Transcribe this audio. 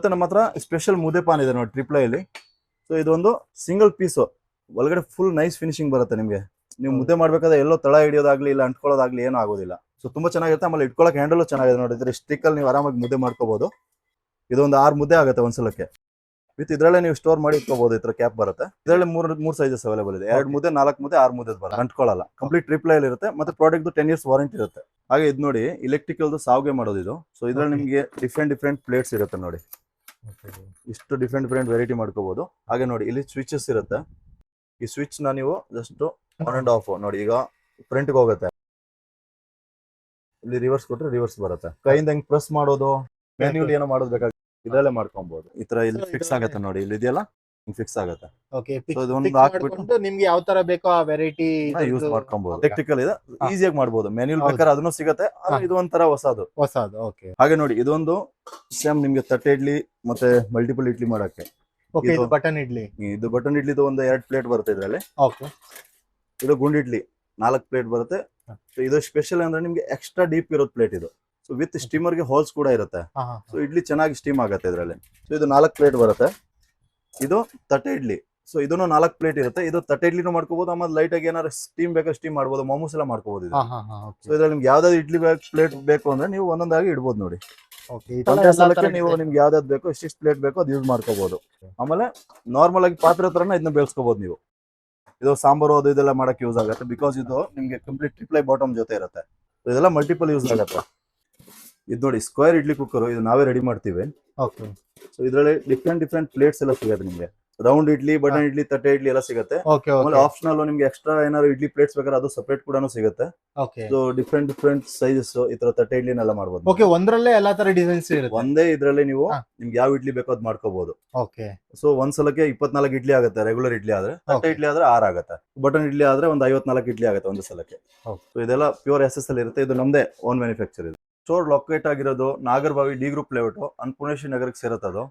ಮತ್ತೆ ನಮ್ಮ ಹತ್ರ ಸ್ಪೆಷಲ್ ಮುದ್ದೆ ಪಾನ್ ಇದೆ ನೋಡಿ ಟ್ರಿಪ್ಲೈ ಅಲ್ಲಿ. ಸೊ ಇದೊಂದು ಸಿಂಗಲ್ ಪೀಸ್ ಒಳಗಡೆ ಫುಲ್ ನೈಸ್ ಫಿನಿಶಿಂಗ್ ಬರುತ್ತೆ ನಿಮಗೆ. ನೀವು ಮುದ್ದೆ ಮಾಡ್ಬೇಕಾದ್ರೆ ಎಲ್ಲೋ ತಳ ಹಿಡಿಯೋದಾಗ್ಲಿ ಇಲ್ಲ ಅಂಟ್ಕೊಳ್ಳೋದಾಗ್ಲಿ ಏನೂ ಆಗೋದಿಲ್ಲ. ಸೊ ತುಂಬಾ ಚೆನ್ನಾಗಿರುತ್ತೆ. ಆಮೇಲೆ ಇಟ್ಕೊಳ್ಳೋಕೆ ಹ್ಯಾಂಡಲ್ ಚೆನ್ನಾಗಿದೆ ನೋಡಿದ್ರೆ ಸ್ಟಿಕ್ ಅಲ್ಲಿ ನೀವು ಆರಾಮಾಗಿ ಮುದ್ದೆ ಮಾಡ್ಕೋಬಹುದು. ಇದೊಂದು 6 ಮುದ್ದೆ ಆಗುತ್ತೆ ಒಂದ್ಸಲಕ್ಕೆ. ವಿತ್ ಇದ್ರಲ್ಲೇ ನೀವು ಸ್ಟೋರ್ ಮಾಡಿ ಇಟ್ಕೋಬಹುದು. ಈ ತರ ಕ್ಯಾಪ್ ಬರುತ್ತೆ. ಇದರಲ್ಲಿ ಮೂರು ಸೈಜಸ್ ಅವೈಲೇಬಲ್ ಇದೆ. 2 ಮುದ್ದೆ, 4 ಮುದ್ದೆ, 6 ಮುದ್ದೆ ಬರುತ್ತೆ. ಅಂಟ್ಕೊಳ್ಳಲ್ಲ. ಕಂಪ್ಲೀಟ್ ಟ್ರಿಪ್ಲೈ ಅಲ್ಲಿ ಇರುತ್ತೆ. ಮತ್ತೆ ಪ್ರಾಡಕ್ಟ್ 10 years ವಾರಂಟಿ ಇರುತ್ತೆ. ಹಾಗೆ ಇದು ನೋಡಿ ಎಲೆಕ್ಟ್ರಿಕಲ್ ಸಾವ್ಗೆ ಮಾಡೋದು ಇದು. ಸೊ ಇದ್ರಲ್ಲಿ ನಿಮಗೆ ಡಿಫ್ರೆಂಟ್ ಪ್ಲೇಟ್ಸ್ ಇರುತ್ತೆ ನೋಡಿ. ಇಷ್ಟು ಡಿಫ್ರೆಂಟ್ ವೆರೈಟಿ ಮಾಡ್ಕೋಬಹುದು. ಹಾಗೆ ನೋಡಿ ಇಲ್ಲಿ ಸ್ವಿಚಸ್ ಇರುತ್ತೆ. ಈ ಸ್ವಿಚ್ ನ ನೀವು ಜಸ್ಟ್ ಆನ್ ಅಂಡ್ ಆಫ್ ನೋಡಿ. ಈಗ ಫ್ರಂಟ್ ಹೋಗುತ್ತೆ, ಇಲ್ಲಿ ರಿವರ್ಸ್ ಕೊಟ್ರೆ ರಿವರ್ಸ್ ಬರುತ್ತೆ. ಕೈಯಿಂದ ಹೆಂಗ್ ಪ್ರೆಸ್ ಮಾಡೋದು, ಮ್ಯಾನ್ಯುವಲ್ ಏನೋ ಮಾಡೋದು ಬೇಕಾಗುತ್ತೆ, ಇದ್ರಲ್ಲೇ ಮಾಡ್ಕೊಬಹುದು. ಈ ತರ ಇಲ್ಲಿ ಫಿಕ್ಸ್ ಆಗುತ್ತೆ ನೋಡಿ. ಇಲ್ಲಿ ಇದೆಯಲ್ಲ ಫಿಕ್ಸ್ ಆಗುತ್ತೆ. ಓಕೆ, So ಇದೊಂದು ಹಾಕ್ಬಿಟ್ಟು ನಿಮ್ಗೆ ಯಾವ ತರ ಬೇಕೋ ಆ ವೆರೈಟಿ ಯೂಸ್ ಮಾಡ್ಕೊಬಹುದು. ಎಲೆಕ್ಟ್ರಿಕಲ್ ಇದೆ, ಈಸಿಯಾಗಿ ಮಾಡಬಹುದು. ಮ್ಯಾನ್ಯುವಲ್ ಬೇಕಾದ್ರೆ ಅದನ್ನು ಸಿಗುತ್ತೆ. ಇದು ಒಂಥರ ಹೊಸದು. ಓಕೆ. ಹಾಗೆ ನೋಡಿ ಇದೊಂದು ಸೇಮ್ ನಿಮ್ಗೆ ತಟ್ಟೆ ಇಡ್ಲಿ ಮತ್ತೆ ಮಲ್ಟಿಪಲ್ ಇಡ್ಲಿ ಮಾಡಕ್ಕೆ. ಓಕೆ, ಇದು ಬಟನ್ ಇಡ್ಲಿ. ಇದು ಬಟನ್ ಇಡ್ಲಿದು ಒಂದು 2 ಪ್ಲೇಟ್ ಬರುತ್ತೆ ಇದರಲ್ಲಿ. ಓಕೆ. ಇದು ಗುಂಡ್ ಇಡ್ಲಿ 4 ಪ್ಲೇಟ್ ಬರುತ್ತೆ. ಸೊ ಇದು ಸ್ಪೆಷಲ್ ಅಂದ್ರೆ ನಿಮ್ಗೆ ಎಕ್ಸ್ಟ್ರಾ ಡೀಪ್ ಇರೋದು ಪ್ಲೇಟ್ ಇದು. ಸೊ ವಿತ್ ಸ್ಟೀಮರ್ ಗೆ ಹೋಲ್ಸ್ ಕೂಡ ಇರುತ್ತೆ. ಸೊ ಇಡ್ಲಿ ಚೆನ್ನಾಗಿ ಸ್ಟೀಮ್ ಆಗುತ್ತೆ ಇದರಲ್ಲಿ. ಸೊ ಇದು 4 ಪ್ಲೇಟ್ ಬರುತ್ತೆ. ಇದು ತಟ್ಟೆ ಇಡ್ಲಿ. ಸೊ ಇದನ್ನು 4 ಪ್ಲೇಟ್ ಇರುತ್ತೆ. ಇದು ತಟ್ಟೆ ಇಡ್ಲಿನೂ ಮಾಡ್ಕೋಬಹುದು. ಆಮೇಲೆ ಲೈಟ್ ಆಗಿ ಏನಾದ್ರು ಸ್ಟೀಮ್ ಬೇಕಾದ್ರೆ ಸ್ಟೀಮ್ ಮಾಡ್ಬೋದು. ಮೊಮೋಸ್ ಎಲ್ಲ ಮಾಡ್ಕೋಬಹುದು ಇದು. ಸೊ ಇದ್ರಲ್ಲಿ ನಿಮ್ಗೆ ಯಾವ್ದಾದ್ರು ಇಡ್ಲಿ ಪ್ಲೇಟ್ ಬೇಕು ಅಂದ್ರೆ ನೀವು ಒಂದೊಂದಾಗಿ ಇಡ್ಬೋದು ನೋಡಿ. ಒಂದೇ ಸಲಕ್ಕೆ ನೀವು ನಿಮ್ಗೆ ಯಾವ್ದಾದ್ರು ಬೇಕು ಎಷ್ಟಿಷ್ಟು ಪ್ಲೇಟ್ ಬೇಕೋ ಅದು ಯೂಸ್ ಮಾಡ್ಕೋಬಹುದು. ಆಮೇಲೆ ನಾರ್ಮಲ್ ಆಗಿ ಪಾತ್ರೆ ತರನ ಇದನ್ನ ಬೆಳೆಸ್ಕೋಬಹುದು ನೀವು. ಇದು ಸಾಂಬಾರು ಅದು ಇದೆಲ್ಲ ಮಾಡಕ್ಕೆ ಯೂಸ್ ಆಗುತ್ತೆ. ಬಿಕಾಸ್ ಇದು ನಿಮ್ಗೆ ಕಂಪ್ಲೀಟ್ ಟ್ರಿಪ್ಲೈ ಬಾಟಮ್ ಜೊತೆ ಇರುತ್ತೆ. ಇದೆಲ್ಲ ಮಲ್ಟಿಪಲ್ ಯೂಸ್ ಆಗುತ್ತೆ. ಇದು ನೋಡಿ ಸ್ಕ್ವೇರ್ ಇಡ್ಲಿ ಕುಕ್ಕರ್, ಇದು ನಾವೇ ರೆಡಿ ಮಾಡ್ತೀವಿ. ಓಕೆ. ಸೊ ಇದರಲ್ಲಿ ಡಿಫ್ರೆಂಟ್ ಪ್ಲೇಟ್ಸ್ ಎಲ್ಲ ಸಿಗುತ್ತೆ ನಿಮ್ಗೆ. ರೌಂಡ್ ಇಡ್ಲಿ, ಬಟನ್ ಇಡ್ಲಿ, ತಟ್ಟೆ ಇಡ್ಲಿ ಎಲ್ಲ ಸಿಗುತ್ತೆ. ಆಮೇಲೆ ಆಪ್ಷನಲ್ ನಿಮ್ಗೆ ಎಕ್ಸ್ಟ್ರಾ ಏನಾದ್ರು ಇಡ್ಲಿ ಪ್ಲೇಟ್ಸ್ ಬೇಕಾದ್ರೆ ಅದು ಸಪರೇಟ್ ಕೂಡ ಸಿಗುತ್ತೆ. ಸೊ ಡಿಫ್ರೆಂಟ್ ಸೈಜಸ್ ಈ ತರ ತಟ್ಟೆ ಇಡ್ಲಿನೆಲ್ಲ ಮಾಡಬಹುದು. ಓಕೆ, ಒಂದ್ರಲ್ಲೇ ಎಲ್ಲಾ ತರ ಡಿಸೈನ್ಸ್ ಇರುತ್ತೆ. ಒಂದೇ ಇದ್ರಲ್ಲಿ ನೀವು ನಿಮ್ಗೆ ಯಾವ ಇಡ್ಲಿ ಬೇಕೋ ಅದು ಮಾಡ್ಕೋಬಹುದು. ಓಕೆ. ಸೊ ಒಂದ್ಸಲಕ್ಕೆ 24 ಇಡ್ಲಿ ಆಗುತ್ತೆ ರೆಗ್ಯುಲರ್ ಇಡ್ಲಿ ಆದ್ರೆ. ತಟ್ಟೆ ಇಡ್ಲಿ ಆದ್ರೆ 6 ಆಗುತ್ತೆ. ಬಟನ್ ಇಡ್ಲಿ ಆದ್ರೆ ಒಂದು 54 ಇಡ್ಲಿ ಆಗುತ್ತೆ ಒಂದು ಸಲಕ್ಕೆ. ಸೊ ಇದೆಲ್ಲ ಪ್ಯೂರ್ SSL ಇರುತ್ತೆ. ಇದು ನಮ್ದೇ ಓನ್ ಮ್ಯಾನುಫ್ಯಾಕ್ಚರ್. ಇದು ಸ್ಟೋರ್ ಲೊಕೇಟ್ ಆಗಿರೋದು Nagarbhavi D group layout, Annapoorneshwari ನಗರಕ್ಕೆ ಸೇರುತ್ತೆ ಅದು.